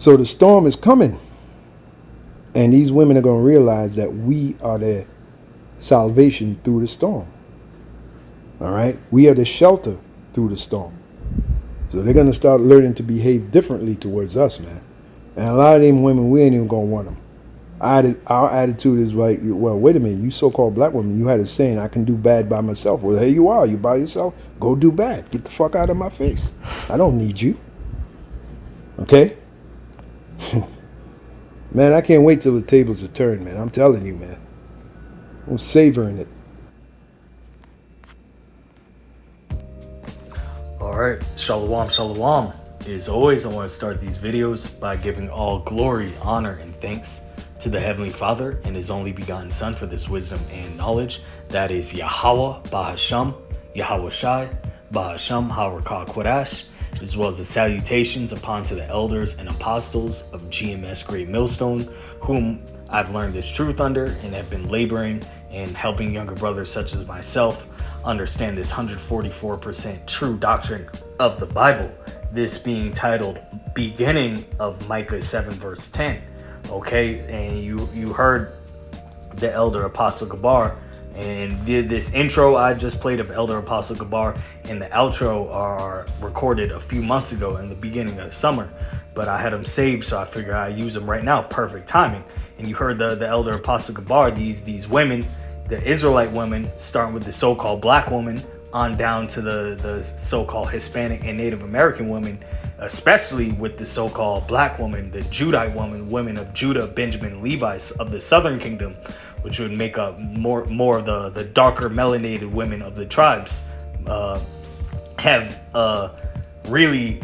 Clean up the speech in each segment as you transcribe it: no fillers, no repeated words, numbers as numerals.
So the storm is coming. And these women are going to realize that we are their salvation through the storm. All right? We are the shelter through the storm. So they're going to start learning to behave differently towards us, man. And a lot of them women, we ain't even going to want them. Our attitude is like, well, wait a minute. You so-called black women, you had a saying, I can do bad by myself. Well, here you are. You by yourself. Go do bad. Get the fuck out of my face. I don't need you. Okay? Man, I can't wait till the tables are turned, man. I'm telling you, man. I'm savoring it. All right, shalom, shalom. As always, I want to start these videos by giving all glory, honor, and thanks to the Heavenly Father and His only begotten Son for this wisdom and knowledge. That is Yahweh, Bahasham, Yahweh Shai, Bahasham, Harakah Quadash, as well as the salutations upon to the elders and apostles of GMS Great Millstone, whom I've learned this truth under and have been laboring and helping younger brothers such as myself understand this 144% true doctrine of the Bible, this being titled Beginning of Micah 7 verse 10. Okay, and you heard the Elder Apostle Gabar, and this intro I just played of Elder Apostle Gabar and the outro are recorded a few months ago in the beginning of summer, but I had them saved, so I figured I'd use them right now. Perfect timing. And you heard the Elder Apostle Gabar, these women, the Israelite women, starting with the so-called black woman on down to the so-called Hispanic and Native American women, especially with the so-called black woman, the Judite woman, women of Judah, Benjamin, Levi of the southern kingdom, which would make up more of the darker melanated women of the tribes, have really,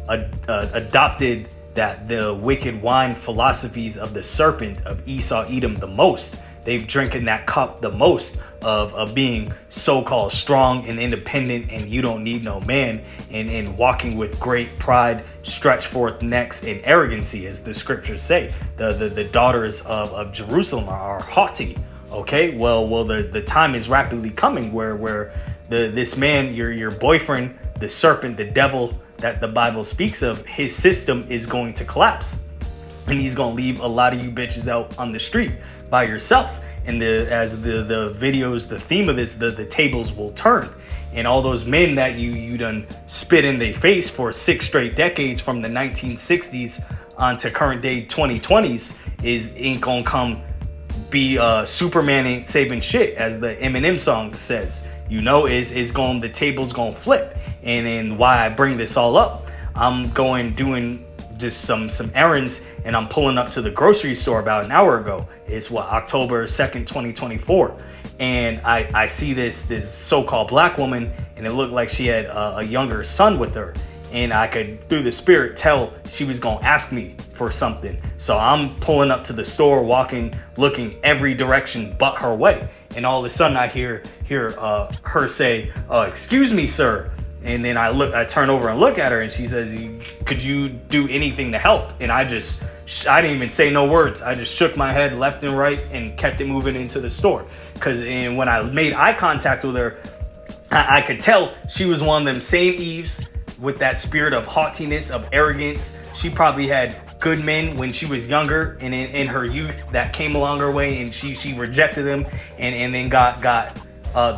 adopted that the wicked wine philosophies of the serpent of Esau, Edom the most. They've drinking that cup the most of being so-called strong and independent, and you don't need no man, and walking with great pride, stretch forth necks, and arrogancy, as the scriptures say. The daughters of Jerusalem are haughty. Okay, well, the time is rapidly coming where this man, your boyfriend, the serpent, the devil that the Bible speaks of, his system is going to collapse, and he's gonna leave a lot of you bitches out on the street by yourself. And as the videos, the theme of this, the tables will turn, and all those men that you done spit in their face for 6 straight decades from the 1960s on to current day 2020s ain't gonna come be Superman ain't saving shit, as the Eminem song says. The table's gonna flip. And why I bring this all up, I'm doing just some errands, and I'm pulling up to the grocery store about an hour ago. It's October 2nd, 2024. And I see this so-called black woman, and it looked like she had a younger son with her. And I could, through the spirit, tell she was gonna ask me for something. So I'm pulling up to the store, walking, looking every direction but her way. And all of a sudden I hear her say, "Excuse me, sir." And then I turn over and look at her, and she says, "Could you do anything to help?" And I didn't even say no words. I just shook my head left and right and kept it moving into the store. And when I made eye contact with her, I could tell she was one of them same Eves with that spirit of haughtiness, of arrogance. She probably had good men when she was younger and in her youth that came along her way, and she rejected them, and then got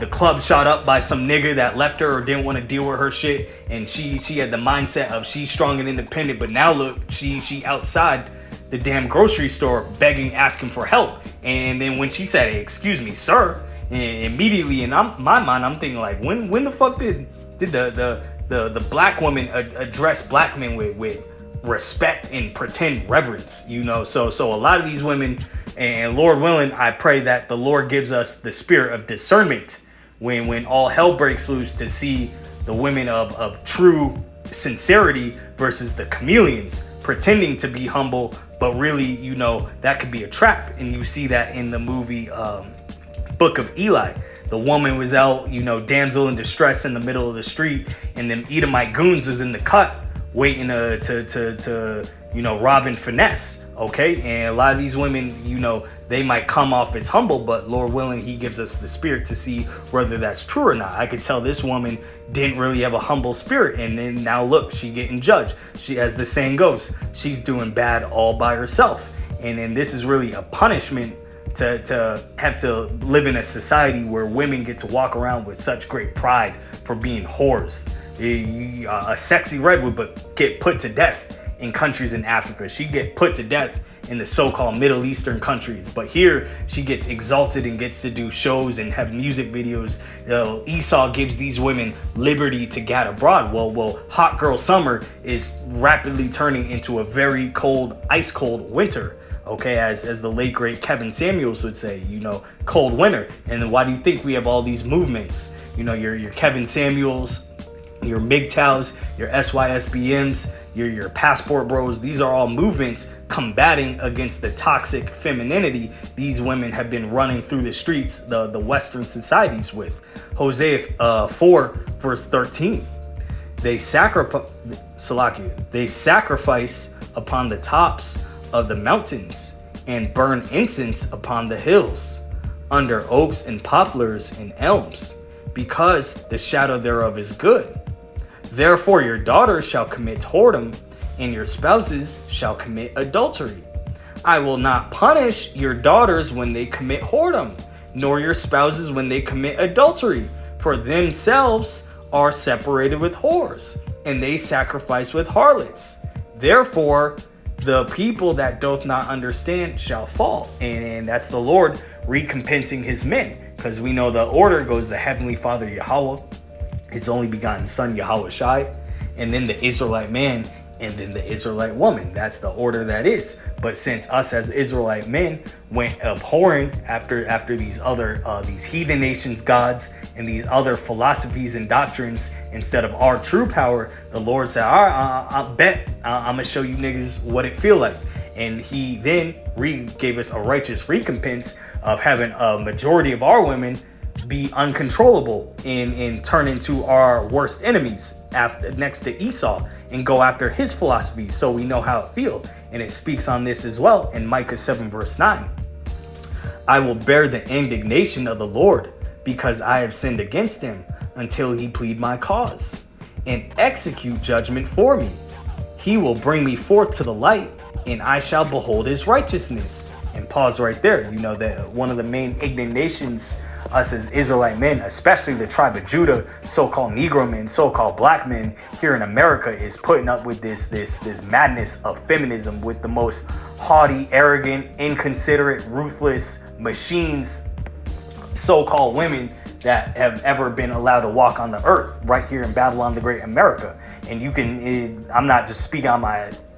the club shot up by some nigga that left her or didn't want to deal with her shit. And she had the mindset of she's strong and independent, but now look, she outside the damn grocery store begging, asking for help. And then when she said, "Hey, excuse me, sir," and immediately in my mind I'm thinking, like, when the fuck did the black woman address black men with respect and pretend reverence? So a lot of these women, and Lord willing, I pray that the Lord gives us the spirit of discernment when all hell breaks loose, to see the women of true sincerity versus the chameleons pretending to be humble, but really, that could be a trap. And you see that in the movie Book of Eli. The woman was out, damsel in distress in the middle of the street, and them Edomite goons was in the cut waiting to rob and finesse. Okay, and a lot of these women, they might come off as humble, but Lord willing, he gives us the spirit to see whether that's true or not. I could tell this woman didn't really have a humble spirit, and then now look, she getting judged. She, as the saying goes, she's doing bad all by herself. And then this is really a punishment to have to live in a society where women get to walk around with such great pride for being whores. A sexy redwood, but get put to death in countries in Africa. She get put to death in the so-called Middle Eastern countries. But here she gets exalted and gets to do shows and have music videos. Esau gives these women liberty to gad abroad. Well, hot girl summer is rapidly turning into a very cold, ice cold winter. Okay, as the late great Kevin Samuels would say, cold winter. And then why do you think we have all these movements? Your Kevin Samuels, your MGTOWs, your SYSBMs, your passport bros. These are all movements combating against the toxic femininity these women have been running through the streets, the Western societies with. Hosea 4 verse 13. They sacrifice upon the tops of the mountains and burn incense upon the hills, under oaks and poplars and elms, because the shadow thereof is good. Therefore your daughters shall commit whoredom, and your spouses shall commit adultery. I will not punish your daughters when they commit whoredom, nor your spouses when they commit adultery, for themselves are separated with whores, and they sacrifice with harlots. Therefore the people that doth not understand shall fall. And that's the Lord recompensing his men, because we know the order goes the Heavenly Father Yahweh, his only begotten son Yahweh Shai, and then the Israelite man, and then the Israelite woman. That's the order that is. But since us as Israelite men went abhorring after these other these heathen nations gods and these other philosophies and doctrines instead of our true power, the Lord said, all right, I bet I'm gonna show you niggas what it feel like. And he then gave us a righteous recompense of having a majority of our women be uncontrollable and turn into our worst enemies next to Esau and go after his philosophy. So we know how it feels. And it speaks on this as well in Micah 7 verse 9. I will bear the indignation of the Lord, because I have sinned against him, until he plead my cause and execute judgment for me. He will bring me forth to the light, and I shall behold his righteousness. And pause right there. That one of the main indignations us as Israelite men, especially the tribe of Judah, so-called Negro men, so-called black men here in America, is putting up with this madness of feminism with the most haughty, arrogant, inconsiderate, ruthless machines, so-called women that have ever been allowed to walk on the earth right here in Babylon the Great America. And I'm not just speaking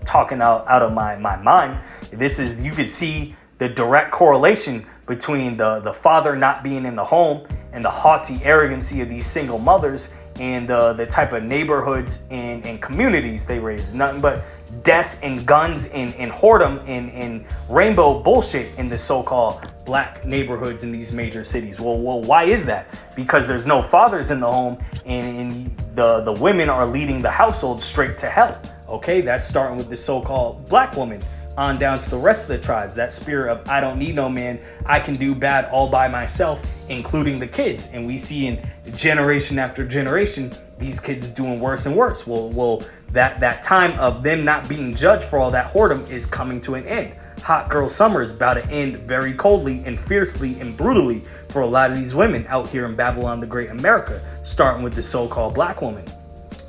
talking out of my mind. You could see the direct correlation between the father not being in the home and the haughty arrogancy of these single mothers and the type of neighborhoods and communities they raise. Nothing but death and guns and whoredom and rainbow bullshit in the so-called black neighborhoods in these major cities. Well, why is that? Because there's no fathers in the home, and the women are leading the household straight to hell. Okay, that's starting with the so-called black woman on down to the rest of the tribes. That spirit of I don't need no man, I can do bad all by myself, including the kids. And we see in generation after generation, these kids doing worse and worse. Well, that time of them not being judged for all that whoredom is coming to an end. Hot girl summer is about to end very coldly and fiercely and brutally for a lot of these women out here in Babylon the Great America, starting with the so-called black woman.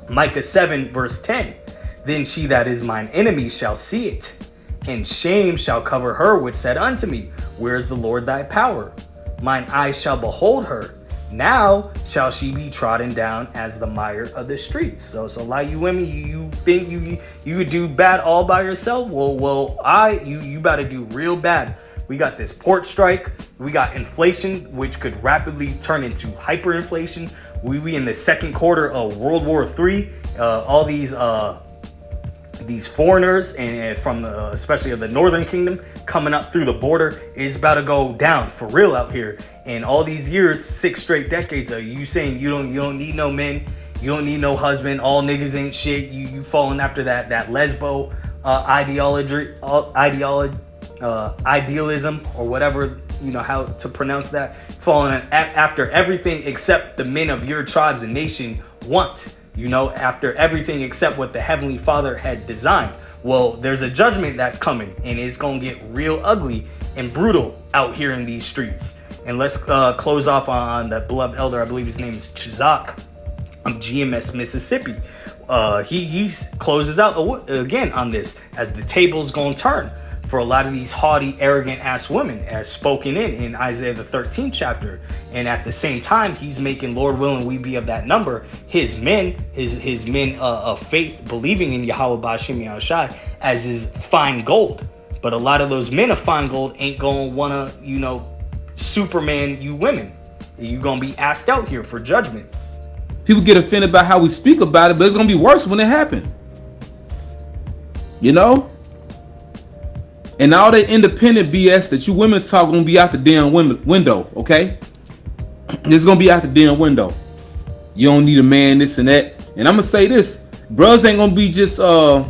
Micah 7 verse 10. Then she that is mine enemy shall see it, and shame shall cover her which said unto me, where is the Lord thy power? Mine eyes shall behold her. Now shall she be trodden down as the mire of the streets. So a lot of you women, you think you could do bad all by yourself? You about to do real bad. We got this port strike. We got inflation, which could rapidly turn into hyperinflation. We be in the second quarter of World War III. All these foreigners and from especially of the Northern Kingdom coming up through the border is about to go down for real out here. And all these years, 6 straight decades of you saying you don't need no men, you don't need no husband, all niggas ain't shit, you falling after that lesbo idealism, or whatever, how to pronounce that, following after everything except the men of your tribes and nation want, after everything except what the Heavenly Father had designed. Well, there's a judgment that's coming, and it's gonna get real ugly and brutal out here in these streets. And let's close off on the beloved elder. I believe his name is Chizak of GMS Mississippi. He closes out again on this, as the table's gonna turn for a lot of these haughty, arrogant ass women, as spoken in Isaiah the 13th chapter. And at the same time, he's making, Lord willing, we be of that number, his men, his men of faith, believing in Yahweh Ba'Shem Yahushai, as his fine gold. But a lot of those men of fine gold ain't gonna wanna, Superman you women. You gonna be asked out here for judgment. People get offended about how we speak about it, but it's gonna be worse when it happens. And all that independent BS that you women talk gonna be out the damn window, okay? It's gonna be out the damn window. You don't need a man, this and that. And I'm gonna say this, bros ain't gonna be just all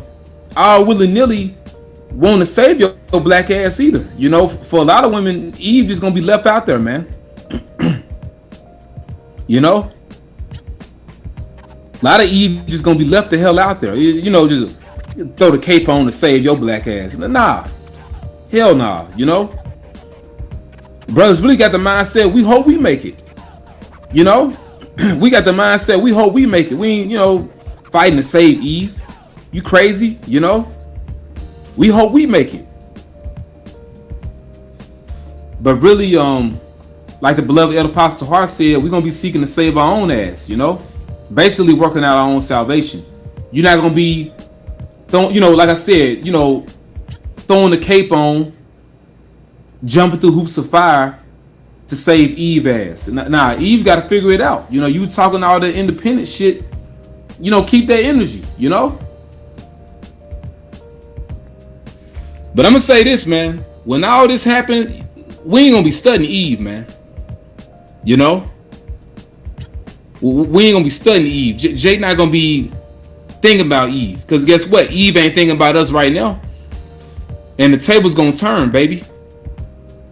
willy-nilly wanting to save your black ass either. For a lot of women, Eve just gonna be left out there, man. A lot of Eve just gonna be left the hell out there. Just throw the cape on to save your black ass. Nah. Hell nah, Brothers really got the mindset, we hope we make it. We got the mindset, we hope we make it. We ain't, fighting to save Eve. You crazy, We hope we make it. But really, like the beloved Elder Apostle Hart said, we're gonna be seeking to save our own ass, Basically working out our own salvation. You're not gonna be like I said, throwing the cape on, jumping through hoops of fire to save Eve ass. Nah, Eve got to figure it out. You talking all the independent shit, keep that energy, But I'm going to say this, man. When all this happened, we ain't going to be studying Eve, man. We ain't going to be studying Eve. Jake not going to be thinking about Eve. Because guess what? Eve ain't thinking about us right now. And the table's gonna turn, baby.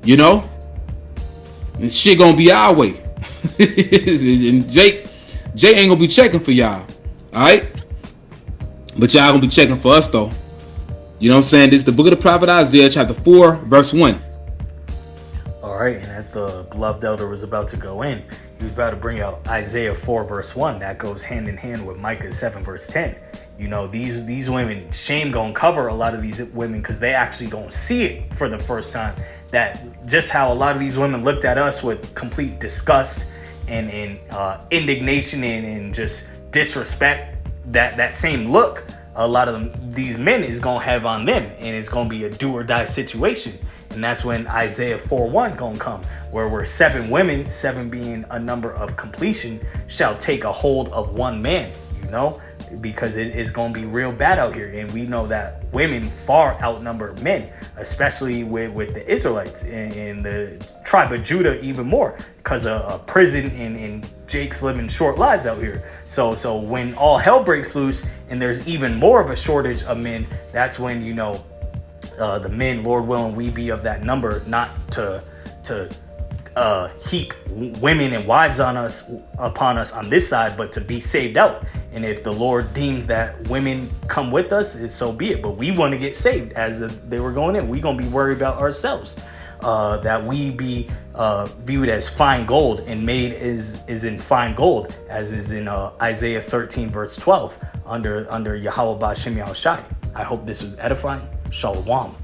And shit gonna be our way. And Jake ain't gonna be checking for y'all. Alright? But y'all gonna be checking for us though. You know what I'm saying? This is the book of the prophet Isaiah, chapter 4, verse 1. Alright, and as the beloved elder was about to go in, he was about to bring out Isaiah 4, verse 1. That goes hand in hand with Micah 7, verse 10. These women, shame gonna cover a lot of these women, because they actually gonna see it for the first time, that just how a lot of these women looked at us with complete disgust and indignation and just disrespect, that same look a lot of these men is gonna have on them, and it's gonna be a do or die situation. And that's when Isaiah 4:1 gonna come, where we're 7 women, 7 being a number of completion, shall take a hold of one man, because it's going to be real bad out here. And we know that women far outnumber men, especially with the Israelites and the tribe of Judah even more, because of prison and Jake's living short lives out here. So when all hell breaks loose and there's even more of a shortage of men, that's when, the men, Lord willing, we be of that number, not to heap women and wives upon us on this side, but to be saved out. And if the Lord deems that women come with us, so be it. But we want to get saved as they were going in. We're going to be worried about ourselves, that we be viewed as fine gold, and made is in fine gold, as is in Isaiah 13 verse 12 under Yahweh Ba'Shem Yahushai. I hope this was edifying. Shalom.